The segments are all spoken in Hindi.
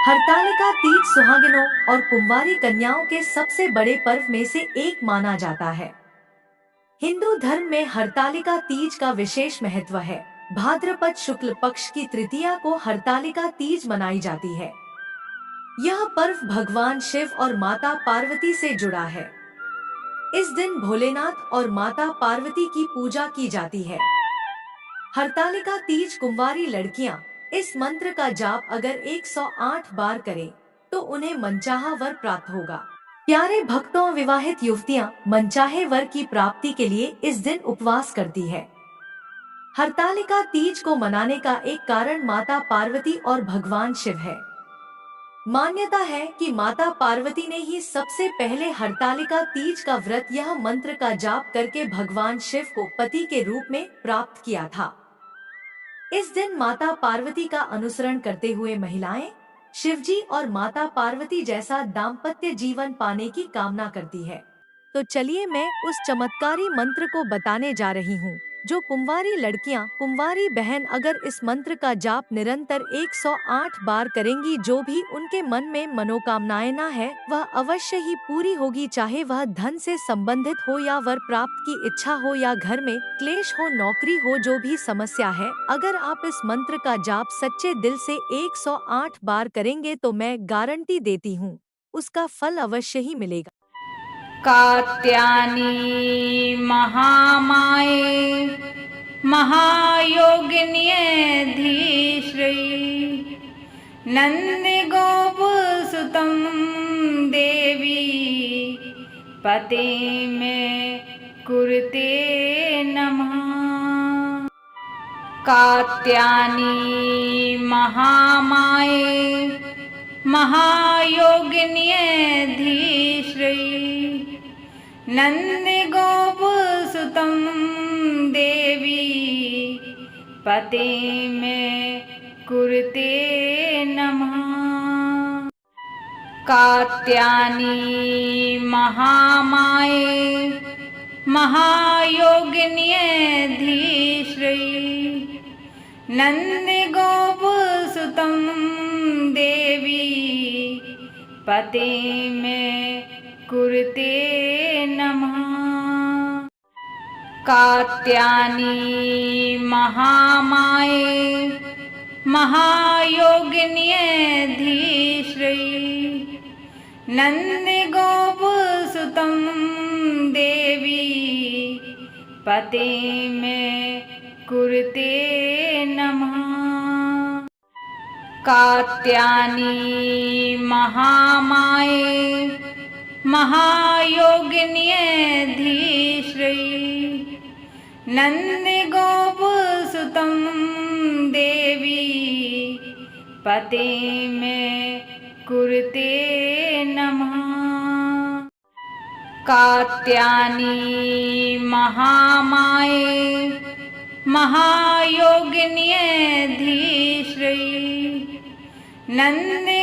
हरतालिका तीज सुहागिनों और कुंवारी कन्याओं के सबसे बड़े पर्व में से एक माना जाता है। हिंदू धर्म में हरतालिका तीज का विशेष महत्व है। भाद्रपद शुक्ल पक्ष की तृतीया को हरतालिका तीज मनाई जाती है। यह पर्व भगवान शिव और माता पार्वती से जुड़ा है। इस दिन भोलेनाथ और माता पार्वती की पूजा की जाती है। हरतालिका तीज कुंवारी लड़कियां इस मंत्र का जाप अगर 108 बार करें, तो उन्हें मनचाहा वर प्राप्त होगा। प्यारे भक्तों, विवाहित युवतियां मनचाहे वर की प्राप्ति के लिए इस दिन उपवास करती है। हरतालिका तीज को मनाने का एक कारण माता पार्वती और भगवान शिव है। मान्यता है कि माता पार्वती ने ही सबसे पहले हरतालिका तीज का व्रत यह मंत्र का जाप करके भगवान शिव को पति के रूप में प्राप्त किया था। इस दिन माता पार्वती का अनुसरण करते हुए महिलाएं शिवजी और माता पार्वती जैसा दाम्पत्य जीवन पाने की कामना करती है। तो चलिए मैं उस चमत्कारी मंत्र को बताने जा रही हूँ, जो कुंवारी लड़कियां, कुंवारी बहन अगर इस मंत्र का जाप निरंतर 108 बार करेंगी, जो भी उनके मन में मनोकामनाएं ना है वह अवश्य ही पूरी होगी। चाहे वह धन से संबंधित हो या वर प्राप्त की इच्छा हो या घर में क्लेश हो, नौकरी हो, जो भी समस्या है, अगर आप इस मंत्र का जाप सच्चे दिल से 108 बार करेंगे तो मैं गारंटी देती हूँ, उसका फल अवश्य ही मिलेगा। कात्यायनी महामाये महायोगिन्ये धीश्री नन्दिगोपसुतं देवी पते में कुरुते नमः। कात्यायनी महामाये महायोगिन्ये धीश्री नन्दिगोपसुतं देवी पते में कुरुते नमः। कात्यायनी महामाये महायोगिन्ये धीश्री नन्दिगोपसुतं देवी पते में कुरुते नमः। कात्यायनी महामाये महायोगिन्ये धीश्री नन्दिगोपसुतं देवी पते में कुरुते नमः। कात्यायनी महामाये महायोगिन्ये धीश्री नन्दिगोपसुतं देवी पते में कुरुते नमः। कात्यायनी महामाये महायोगिन्ये धीश्री नन्दिगोपसुतं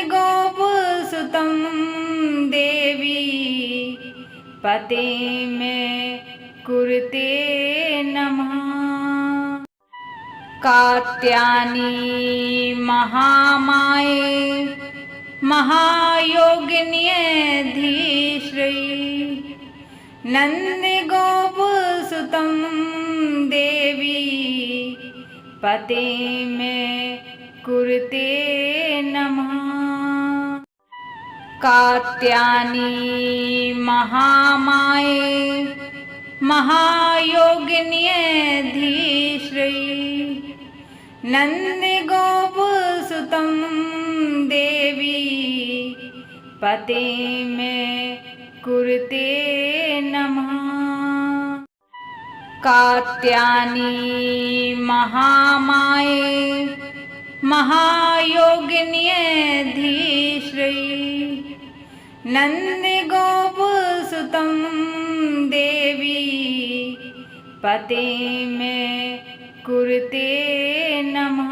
देवी पते में कुरुते नमः। कात्यायनी महामाये महायोगिन्ये धीश्री नन्दिगोपसुतं देवी पते में कुरुते नमः। कात्यायनी महामाये महायोगिन्ये धीश्री नन्दिगोपसुतं देवी पते में कुरुते नमः। कात्यायनी महामाये महायोगिन्ये धीश्री नन्दिगोपसुतं देवी पते में कुरुते नमः।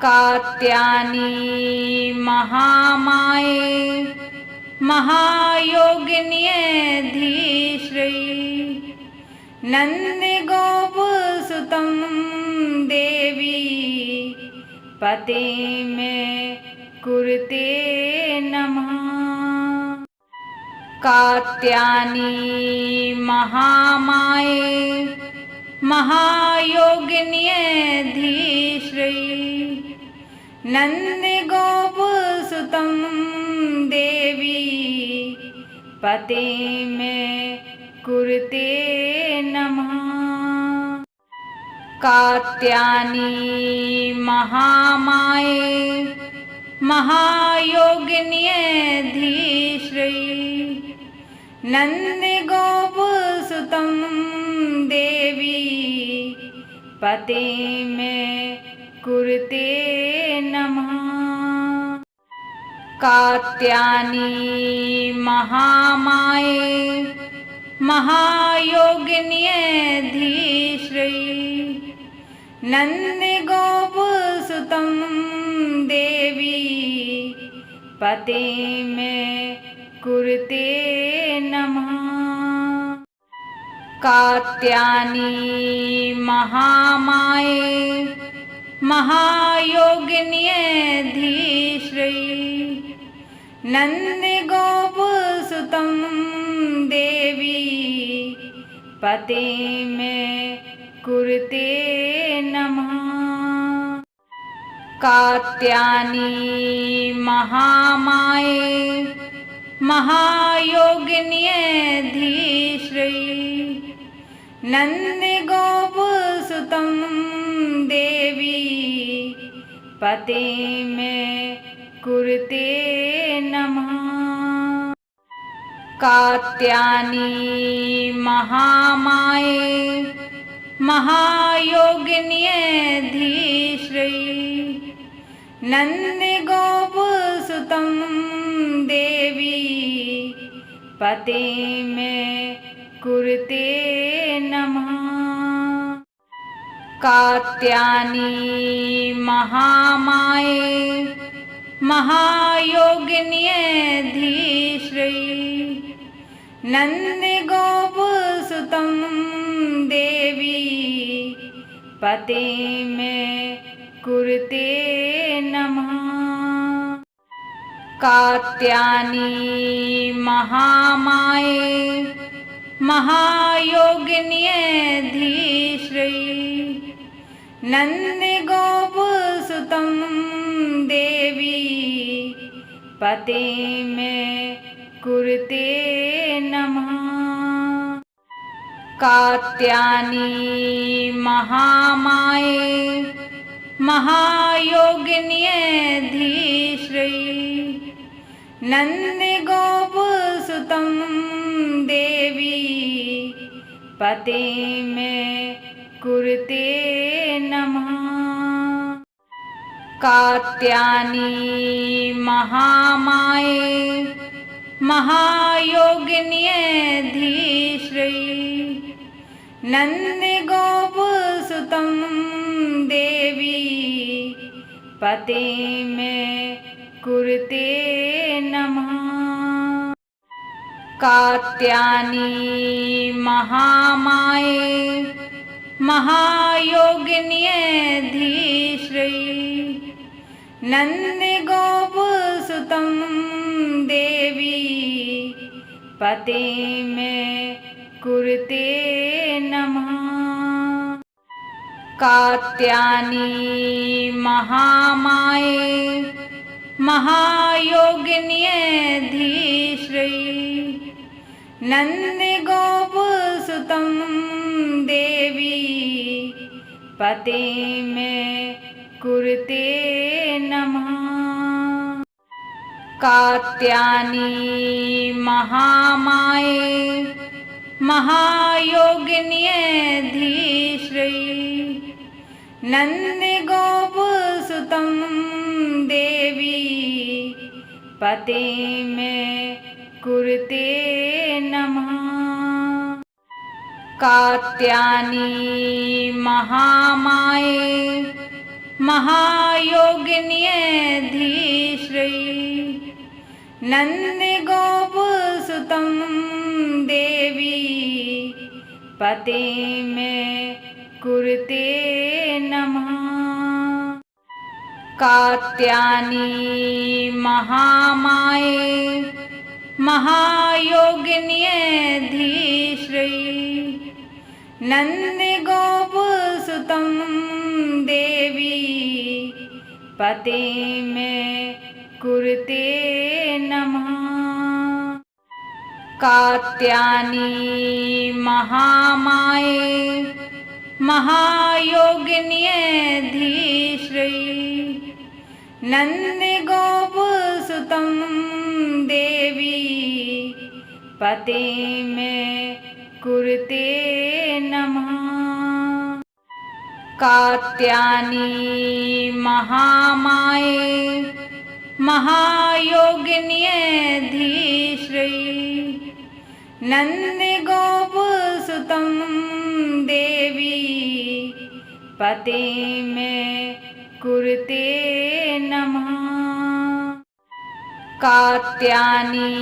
कात्यायनी महामाये महायोगिन्ये धीश्री नन्दिगोपसुतं देवी पते में कुरुते नमः। कात्यायनी महामाये महायोगिन्ये धीश्री नन्दिगोपसुतं देवी पते में कुरुते नमः। कात्यायनी महामाये महायोगिन्ये धीश्री नन्दिगोपसुतं देवी पते में कुरुते नमः। कात्यायनी महामाये महायोगिन्ये धीश्री नन्दिगोपसुतं देवी पते में कुरुते नमः। कात्यायनी महामाये महायोगिन्ये धीश्री नन्दिगोपसुतं देवी पते में कुरुते नमः। कात्यायनी महामाये महायोगिन्ये धीश्री नन्दिगोपसुतं देवी पते में कुरुते नमः। कात्यायनी महामाये महायोगिन्ये धीश्री नन्दिगोपसुतं देवी पते में कुरुते नमः। कात्यायनी महामाये महायोगिन्ये धीश्री नन्दिगोपसुतं देवी पते में कुरुते नमः। कात्यायनी महामाये महायोगिन्ये धीश्री नन्दिगोपसुतं देवी पते में कुरुते नमः। कात्यायनी महामाये महायोगिन्ये धीश्री नन्दिगोपसुतं देवी पते में कुरुते नमः। कात्यायनी महामाये महायोगिन्ये धीश्री नन्दिगोपसुतं देवी पते में कुरुते नमः। कात्यायनी महामाये महायोगिन्ये धीश्री नन्दिगोपसुतं देवी पते में कुरुते नमः। कात्यायनी महामाये महायोगिन्ये धीश्री नन्दिगोपसुतं देवी पते में कुरुते नमः। कात्यायनी महामाये महायोगिन्ये धीश्री नन्दिगोपसुतं देवी पते में कुरुते नमः। कात्यायनी महामाये महायोगिन्ये धीश्री नन्दिगोपसुतं देवी पते में कुरुते नमः। कात्यायनी महामाये महायोगिन्ये धीश्रयी नन्दिगोपसुतं देवी पते मे कुरुते नमः। कात्यायनी महामाये महायोगिन्ये धीश्रयी नन्दिगोपसुतं देवी पते मे कुरुते नमः। कात्यायनी महामाये महायोगिन्ये धीश्रयी नन्दिगोपसुतं देवी पते मे कुरुते नमः। कात्यायनी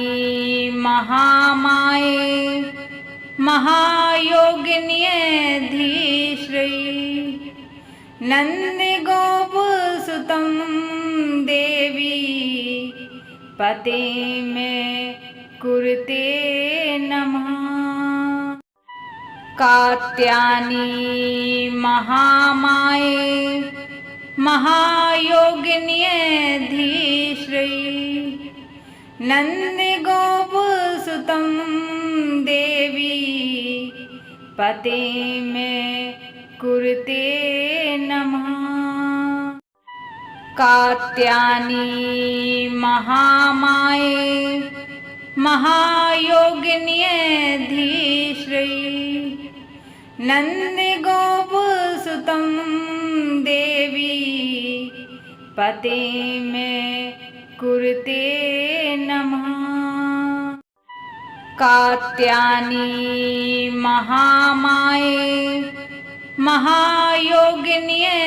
महामाये महायोगिन्ये धीश्रयी नन्दिगोपसुतं देवी पते मे कुरुते नमः। कात्यायनी महामाये महायोगिन्ये धीश्रयी नन्दिगोपसुतं देवी पते मे कुरुते नमः। कात्यायनी महामाये महायोगिन्ये धीश्रयी नन्दिगोपसुतं देवी पते मे कुरुते नमः। कात्यायनी महामाये महायोगिन्ये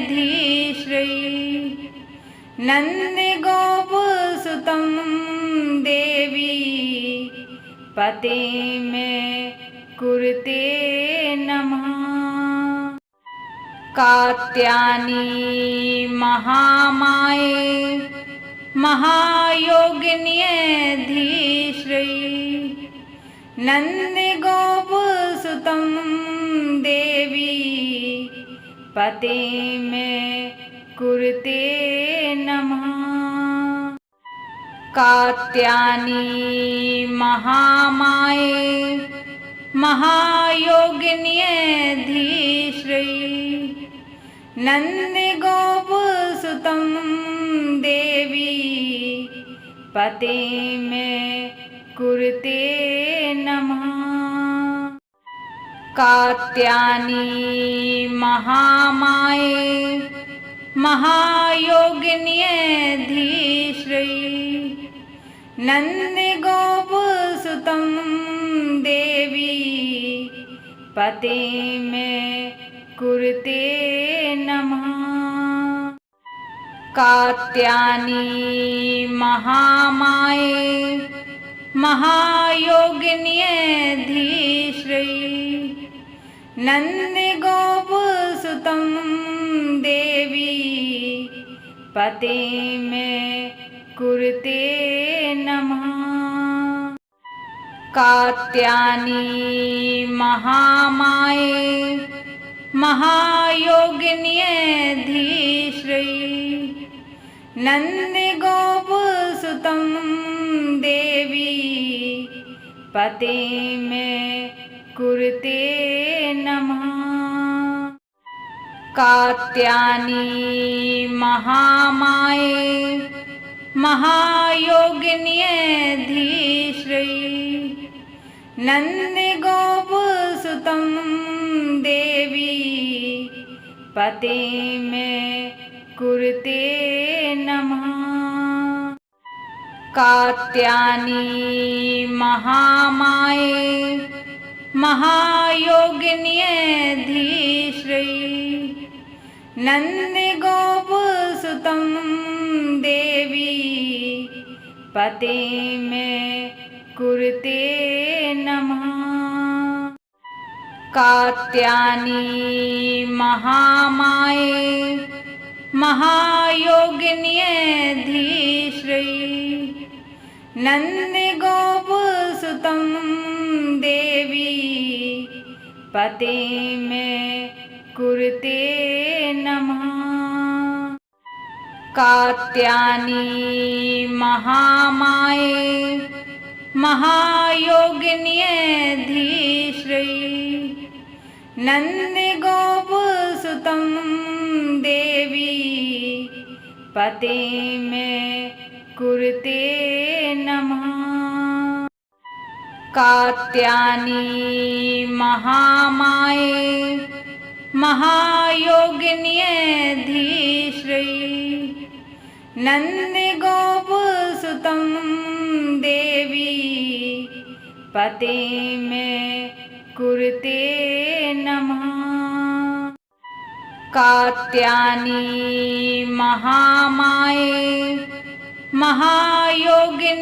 धीश्रयी नन्दिगोपसुतं देवी पते मे कुरुते नमः। कात्यायनी महामाये महायोगिन्ये धीश्रयी नन्दिगोपसुतं देवी पते मे कुरुते नमः। कात्यायनी महामाये महायोगिन्ये धीश्रयी नन्दिगोपसुतं देवी पते मे कुरुते नमः। कात्यायनी महामाये महायोगिन्ये धीश्रयी नन्दिगोपसुतं देवी पते मे कुरुते नमः। कात्यायनी महामाये महायोगिन्ये धीश्रयी नन्दिगोपसुतं देवी पते मे कुरुते नमः। कात्यायनी महामाये महायोगिन्ये धीश्रयी नन्दिगोपसुतं देवी पते मे कुरुते नमः। कात्यायनी महामाये महायोगिन्ये धीश्रयी नन्दिगोपसुतं देवी पते मे कुरुते नमः। कात्यायनी महामाये महायोगिन्ये धीश्रयी नन्दिगोपसुतं देवी पते मे कुरुते नमः। कात्यायनी महामाये महायोगिन्यधीश्रयी नन्दिगोपसुतं देवी पते में कुरुते नमः। कात्यायनी महामाये महायोगिन्यधीश्रयी नन्दिगोपसुतं देवी पते में कुरुते नमः। कात्यायनी महामाये महायोगिन्यधीश्रयी नन्दिगोपसुतं देवी पते में कुरुते नमः। कात्यायनी महामाये महायोगिन्यधीश्रयी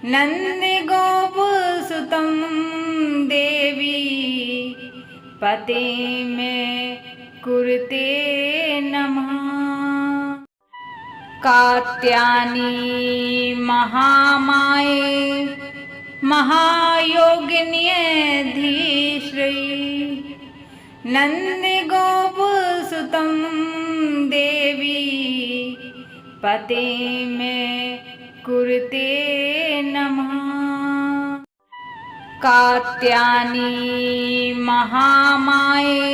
नन्दिगोपसुतं देवी पते में कुरुते नमः। कात्यायनी महामाये महायोगिन्यधीश्रयी नन्दिगोपसुतं देवी पते में कुरुते नमः। कात्यायनी महामाये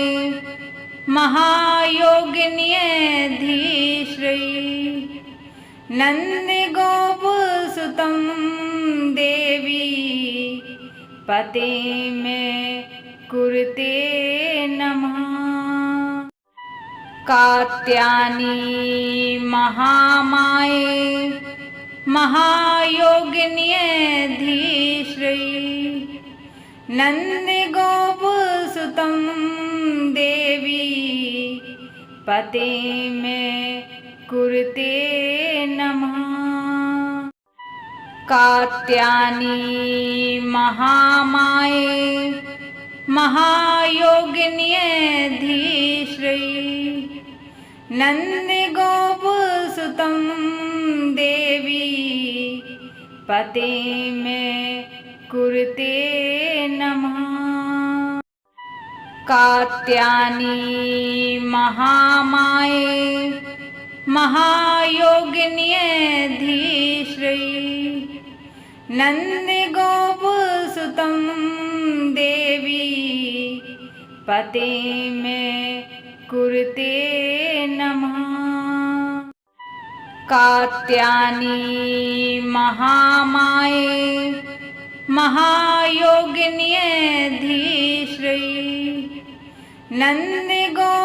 महायोगिन्यधीश्रयी नन्दिगोपसुतं देवी पते में कुरुते नमः। कात्यायनी महामाये महायोगिन्यधीश्रयी नन्दिगोपसुतं देवी पते में कुरुते नमः। कात्यायनी महामाये महायोगिन्यधीश्रयी नन्दिगोपसुतं देवी पते में कुरुते नमः। कात्यायनी महामाये महायोगिन्यधीश्रयी नन्दिगोपसुतं देवी पते में कुरुते नमः। कात्यायनी महामाये महायोगिन्यधीश्रयी नन्दिगोपसुतं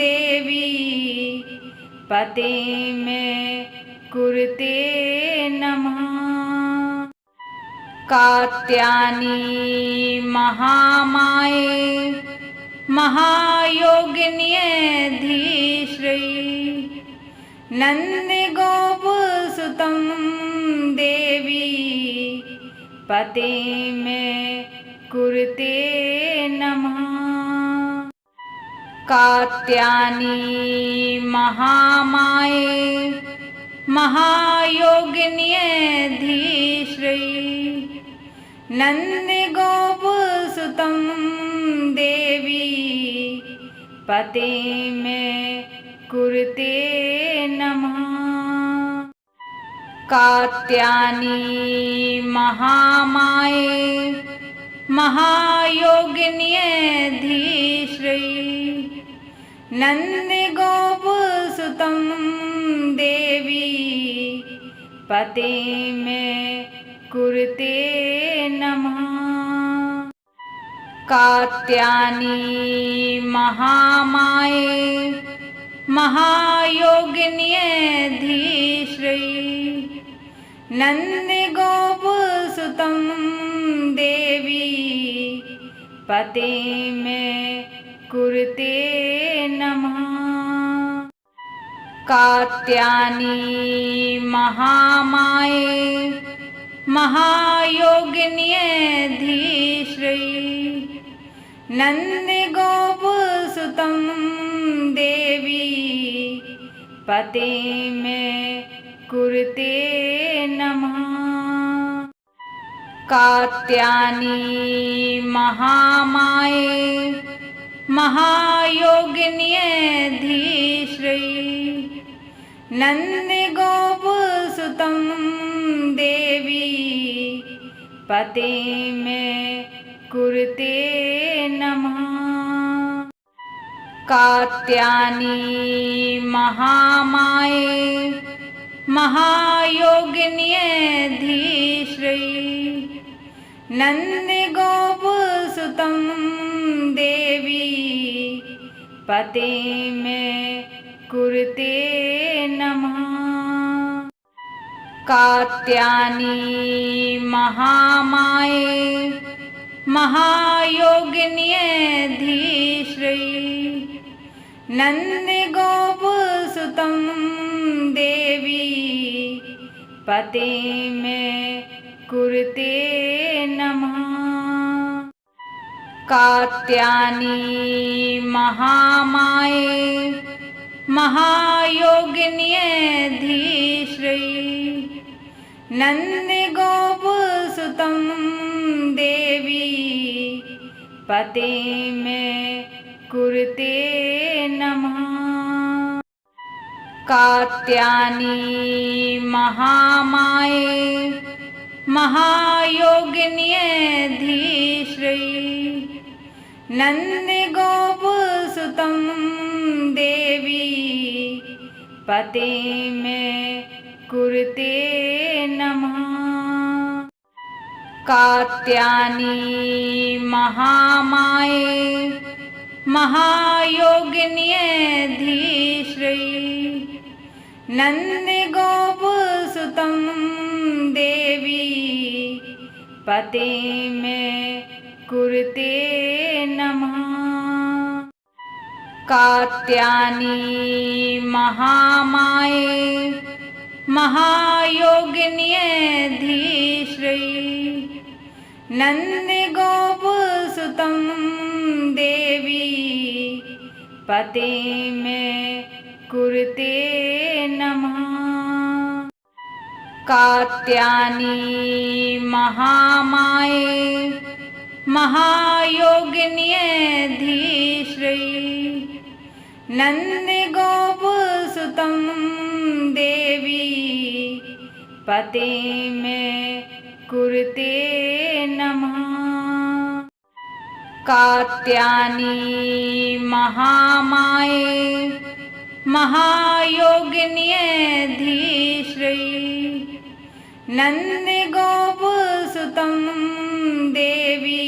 देवी पते में कुरुते नमः। कात्यायनी महामाये महायोगिन्यधीश्रयी नन्दिगोपसुतं देवी पते में कुरुते नमः। कात्यायनी महामाये महायोगिन्यधीश्रयी नन्दिगोपसुतं देवी पते में कुरुते नमः। कात्यायनी महामाये महायोगिन्यधीश्रयी नन्दिगोपसुतं देवी पते में कुरुते नमः। कात्यायनी महामाये महायोगिन्यधीश्रयी नन्दिगोपसुतं देवी पते में कुरुते नमः। कात्यायनी महामाये महायोगिन्यधीश्रयी नन्दगोपसुतं देवी पते में कुरुते नमः। कात्यायनी महामाये महायोगिन्ये धीश्री नन्दगोपसुतं देवी पते में कुरुते नमः। कात्यायनी महामाये महायोगिन्ये धीश्री नन्दगोपसुतं देवी पते में कुरुते नमः। कात्यायनी महामाये महायोगिन्ये धीश्री नन्दगोपसुतं देवी पते में कुरुते नमः। कात्यायनी महामाये महायोगिन्ये धीश्री नन्दगोपसुतं देवी पते में कुरुते नमः। कात्यायनी महामाये महायोगिन्ये धीश्री नन्दगोपसुतं देवी पते में कुरुते नमः। कात्यायनी महामाये महायोगिन्ये धीश्री नन्दगोपसुतं देवी पते में कुरुते नमः। कात्यायनी महामाये महायोगिन्ये धीश्री नन्दगोपसुतं देवी पते में कुरुते नमः। कात्यायनी महामाये महायोगिन्ये धीश्री नन्दगोपसुतं देवी पते में कुरुते नमः। कात्यायनी महामाये महायोगिन्ये धीश्री नन्दगोपसुतं देवी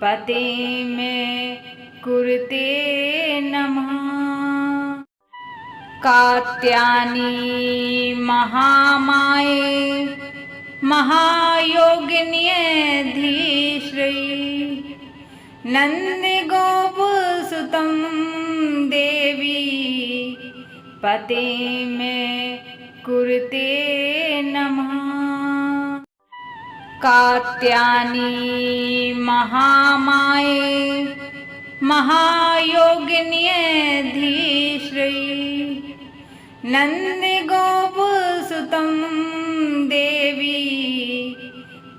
पते में कुरुते नमः। कात्यायनी महामाये महायोगिन्ये धीश्री नन्दगोपसुतं देवी पते में कुरुते नमः। कात्यायनी महामाये महायोगिन्ये धीश्री नन्दगोपसुतं देवी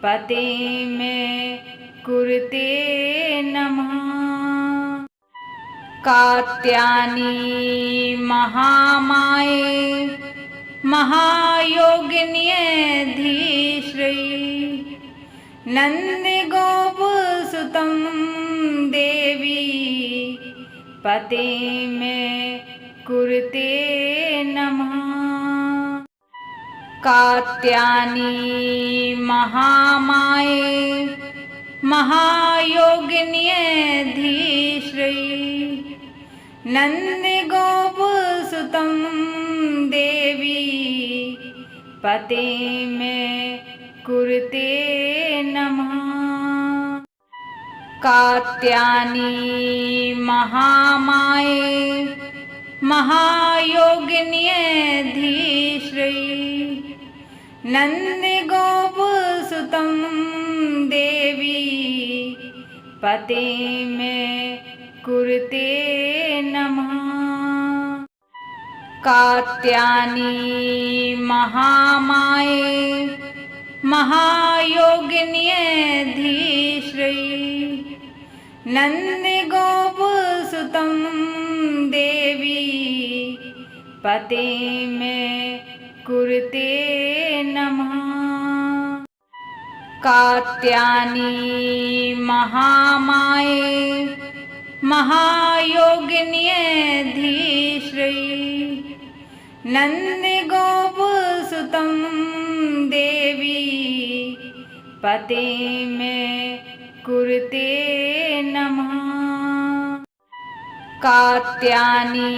पते में कुरुते नमः। कात्यायनी महामाये महायोगिन्ये धीश्री नन्दगोपसुतं देवी पते में कुरुते नमः। कात्यायनी महामाये महायोगिन्ये धीश्री नन्दगोपसुतं देवी पते में कुरुते नमः। कात्यायनी महामाये महायोगिन्ये धीश्री नन्दगोपसुतं देवी पते में कुरुते नमः। कात्यायनी महामाये महायोगिन्ये धीश्री नन्दिगोपसुतं देवी पते में कुरुते नमः। कात्यायनी महामाये महायोगिन्ये धीश्री नन्दिगोपसुतं देवी पते में कुरुते नमः। कात्यायनी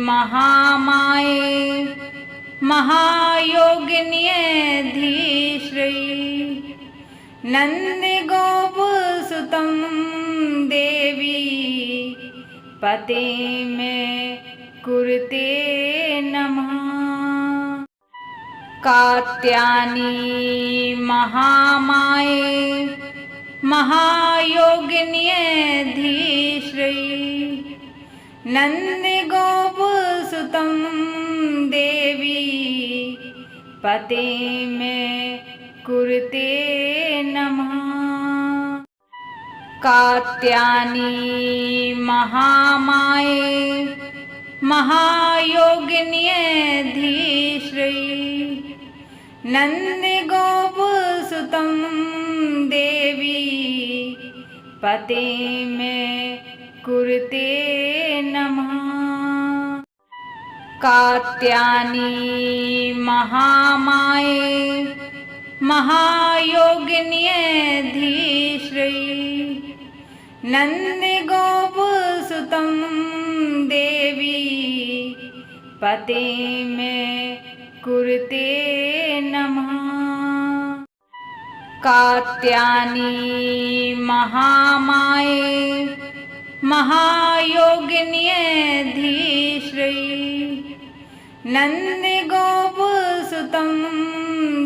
महामाये महायोगिन्ये धीश्री नन्दिगोपसुतं देवी पते में कुरुते नमः। कात्यायनी महामाये महायोगिन्ये धीश्री नन्दिगोपसुतं देवी पते में कुरुते नमः। कात्यायनी महामाये महायोगिन्ये धीश्री नन्दिगोपसुतं देवी पते में कुरुते नमः। कात्यायनी महामाये महायोगिन्ये धीश्री नन्दिगोपसुतं देवी पते में कुरुते नमः। कात्यायनी महामाये महायोगिन्ये धीश्री नन्दिगोपसुतं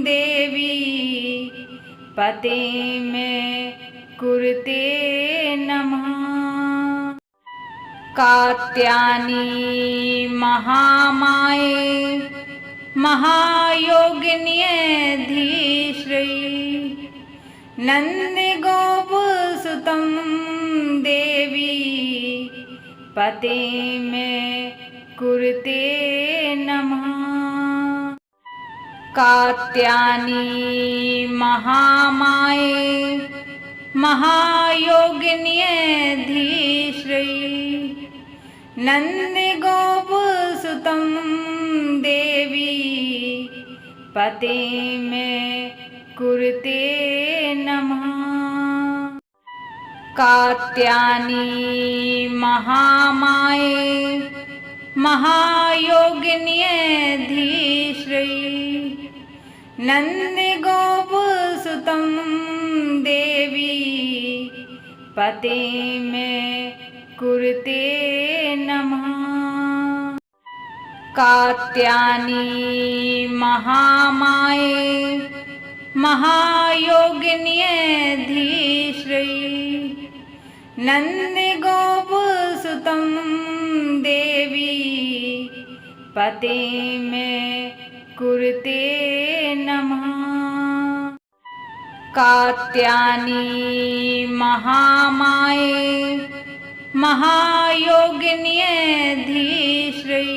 देवी पते में कुरुते नमः। कात्यायनी महामाये महायोगिन्ये धीश्री नन्दिगोपसुतं देवी पते में कुरुते नमः। कात्यायनी महामाये महायोगिन्ये धीश्री नन्दिगोपसुतं देवी पते में कुरुते नमः। कात्यायनी महामाये महायोगिन्ये धीश्री नन्दिगोपसुतं देवी पते में कुरुते नमः। कात्यायनी महामाये महायोगिन्ये धीश्री नन्दिगोपसुतं देवी पते में कुरुते नमः। कात्यायनी महामाये महायोगिन्ये धीश्री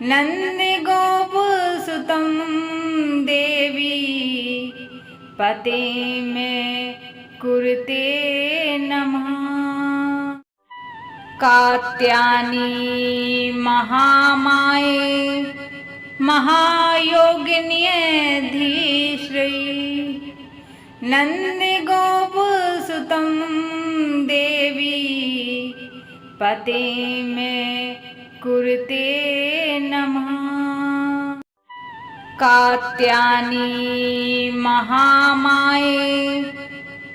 नन्दिगोपसुतं देवी पते में कुरुते नमः। कात्यायनी महामाये महायोगिन्ये धीश्री नन्दिगोपसुतं देवी पते में कुरुते नमः। कात्यायनी महामाये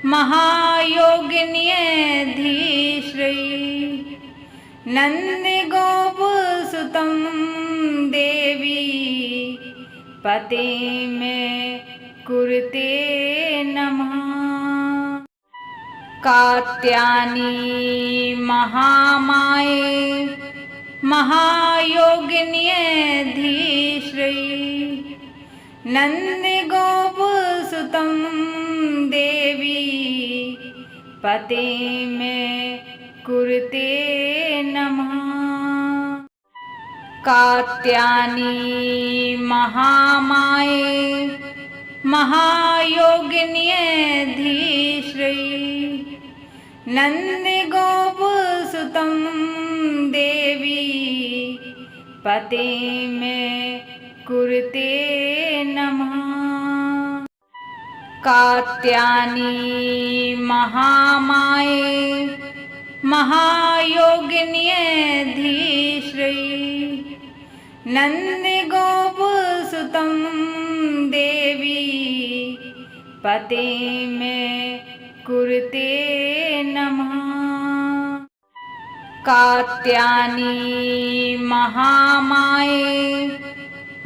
महायोगिन्ये धीश्री नन्दिगोपसुतं देवी पते में कुरुते नमः। कात्यायनी महामाये महायोगिन्ये धीश्रयी नन्दगोपसुतं देवी पते मे कुरुते नमः। कात्यायनी महामाये महायोगिन्ये धीश्रयी नन्दगोपसुतं देवी पते मे कुरुते नमः। कात्यायनी महामाये महायोगिन्ये धीश्रयी नन्दगोपसुतं देवी पते मे कुरुते नमः। कात्यायनी महामाये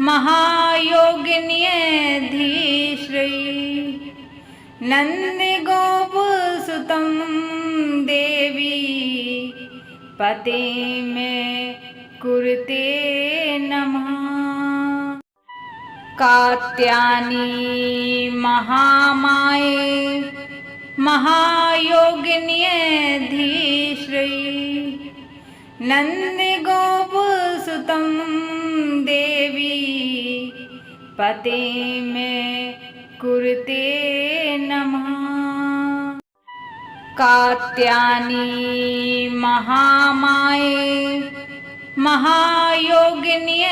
महायोगिन्ये धीश्रयी नन्दगोपसुतं देवी पते मे कुरुते नमः। कात्यायनी महामाये महायोगिन्ये धीश्रयी नन्दगोपसुतं देवी पते मे कुरुते नमः। कात्यायनी महामाये महायोगिन्ये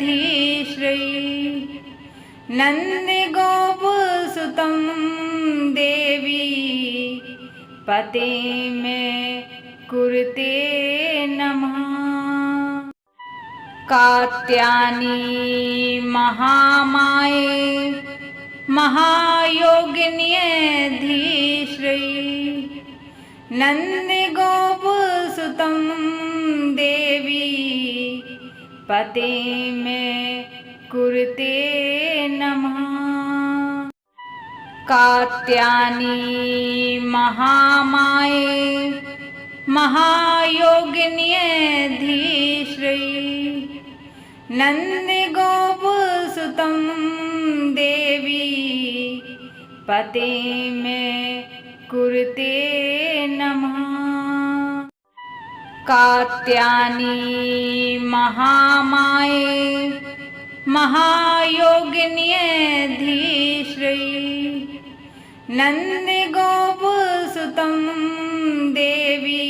धीश्रयी नन्दगोपसुतं देवी पते मे कुरुते नमः। कात्यायनी महामाये महायोगिन्ये धीश्रयी नन्दगोपसुतं देवी पते मे कुरुते नमः। कात्यायनी महामाये महायोगिन्ये धीश्रयी नन्दगोपसुतं देवी पते मे कुरुते नमः। कात्यायनी महामाये महायोगिन्ये धीश्रयी नन्दगोपसुतं देवी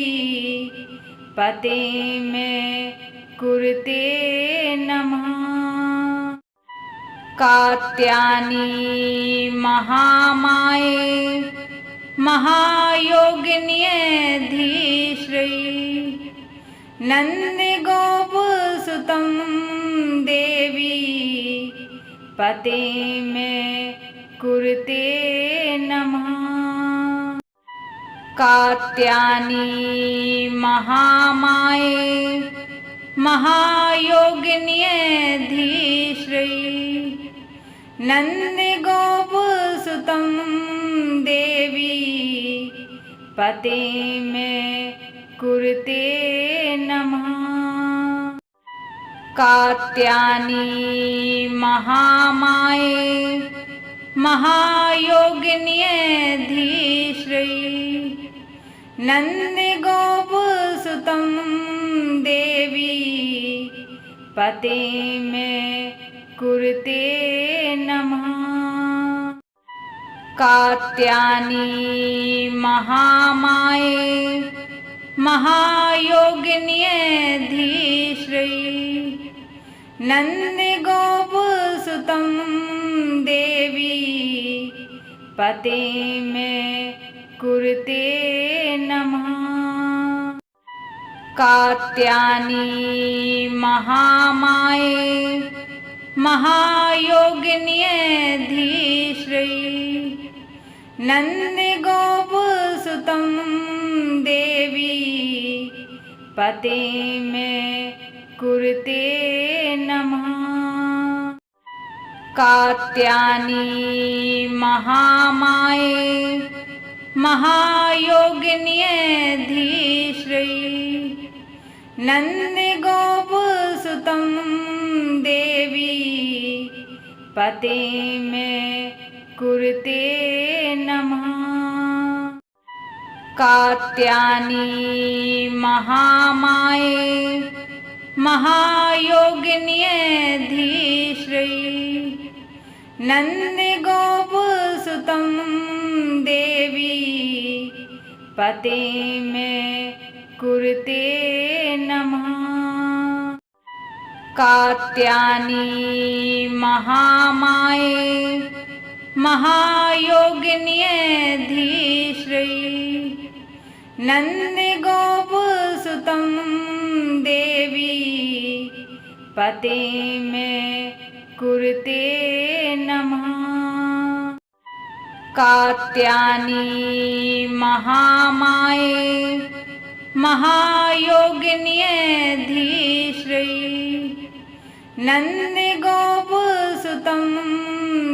पते मे कुरुते नमः। कात्यायनी महामाये महायोगिन्ये धीश्रयी नन्दगोपसुतं देवी पते मे कुरुते नमः। कात्यायनी महामाये महायोगिन्ये धीश्रयी नन्दगोपसुतं देवी पते मे कुरुते नमः। कात्यायनी महामाये महायोगिन्ये धीश्रयी नन्दगोपसुतं देवी पते मे कुरुते नमः। कात्यायनी महामाये महायोगिन्ये धीश्रयी नन्दगोपसुतं देवी पते मे कुरुते नमः। कात्यायनी महामाये महायोगिन्ये धीश्रयी नन्दगोपसुतं देवी पते मे कुरुते नमः। कात्यायनी महामाये महायोगिन्यधीश्रयी नन्दगोपसुतं देवी पते में कुरुते नमः। कात्यायनी महामाये महायोगिन्यधीश्रयी नन्दगोपसुतं देवी पते में कुरुते नमः। कात्यायनी महामाये महायोगिन्यधीश्रयी नन्दगोपसुतं देवी पते में कुरुते नमः। कात्यायनी महामाये महायोगिन्यधीश्रयी नन्दगोपसुतं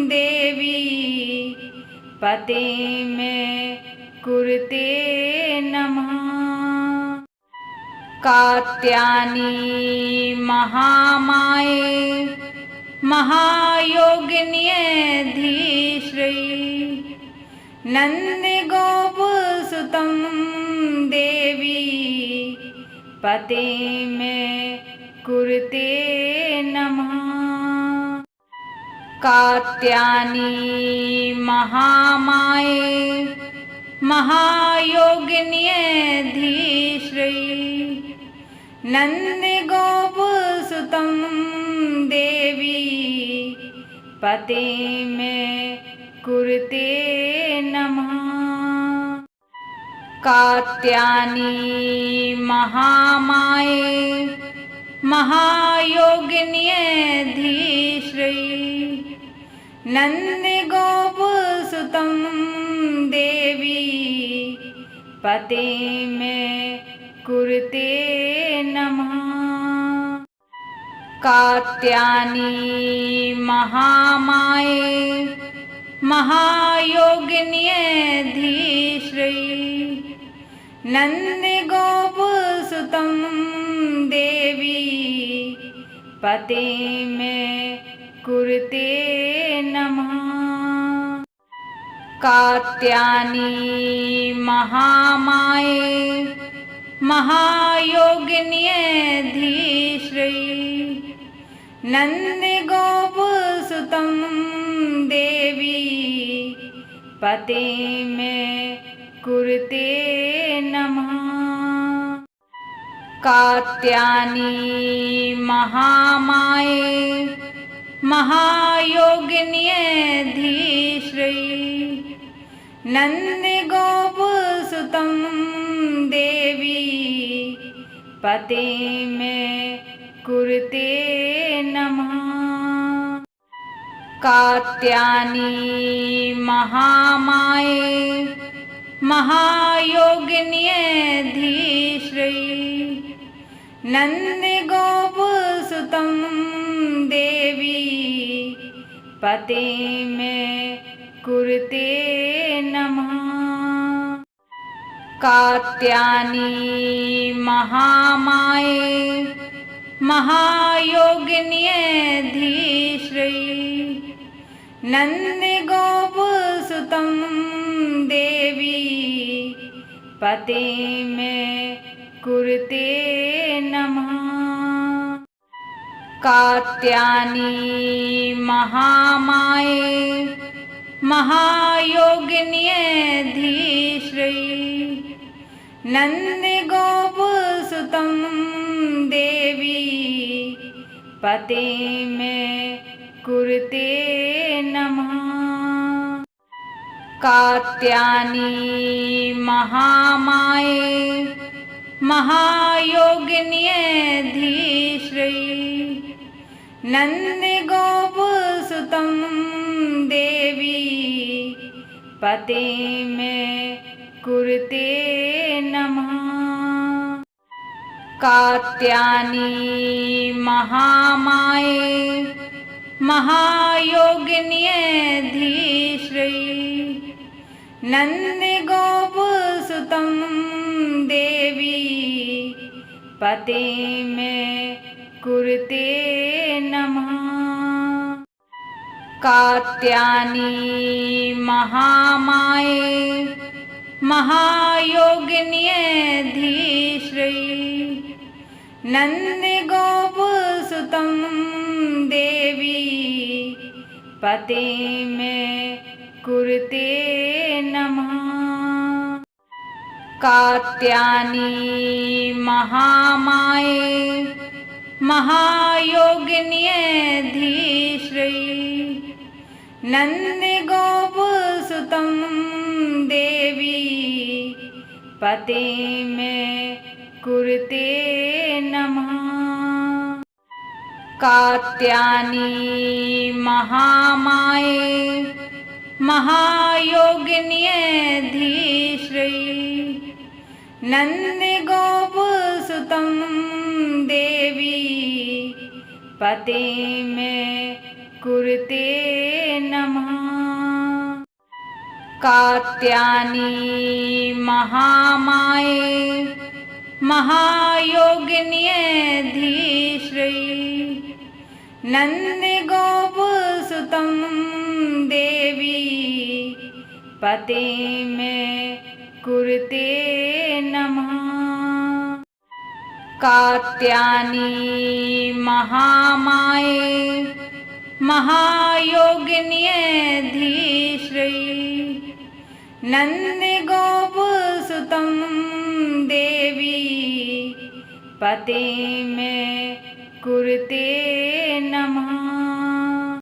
देवी पते में कुरुते नमः। कात्यायनी महामाये महायोगिन्यधीश्रयी नन्दगोपसुतं देवी पते में कुरुते नमः। कात्यायनी महामाये महायोगिन्यधीश्रयी नन्दगोपसुतं देवी पते में कुरुते नमः। कात्यायनी महामाये महायोगिन्यधीश्रयी नन्दगोपसुतं देवी पते में कुरुते नमः। कात्यायनी महामाये महायोगिन्यधीश्रयी नन्दगोपसुतं देवी पते में कुरुते नमः। कात्यायनी महामाये महायोगिन्यधीश्रयी नन्दगोपसुतं देवी पते में कुरुते नमः। कात्यायनी महामाये महायोगिन्यधीश्रयी नन्दगोपसुतं देवी पते में कुरुते नमः। कात्यायनी महामाये महायोगिन्यधीश्रयी नन्दगोपसुतं देवी पते में कुरुते नमः। कात्यायनी महामाये महायोगिन्यधीश्रयी नन्दगोपसुतं देवी पते में कुरुते नमः। कात्यायनी महामाये महायोगिन्यधीश्रयी नन्दगोपसुतं देवी पते में कुरुते नमः। कात्यायनी महामाये महायोगिन्यधीश्रयी नन्दगोपसुतं देवी पते में कुरुते नमः। कात्यायनी महामाये महायोगिन्यधीश्रयी नन्दगोपसुतं देवी पते में कुरुते नमः। कात्यायनी महामाये महायोगिन्ये धीश्री नन्दगोपसुतं देवी पते में कुरुते नमः। कात्यायनी महामाये महायोगिन्ये धीश्री नन्दगोपसुतं देवी पते में कुरुते नमः। कात्यायनी महामाये महायोगिन्ये धीश्री नन्दगोपसुतं देवी पते में कुरुते नमः। कात्यायनी महामाये महायोगिन्ये धीश्री नन्दगोपसुतं देवी पते में कुरुते नमः। कात्यायनी महामाये महायोगिन्ये धीश्री नन्दगोपसुतं देवी पते में कुरुते नमः।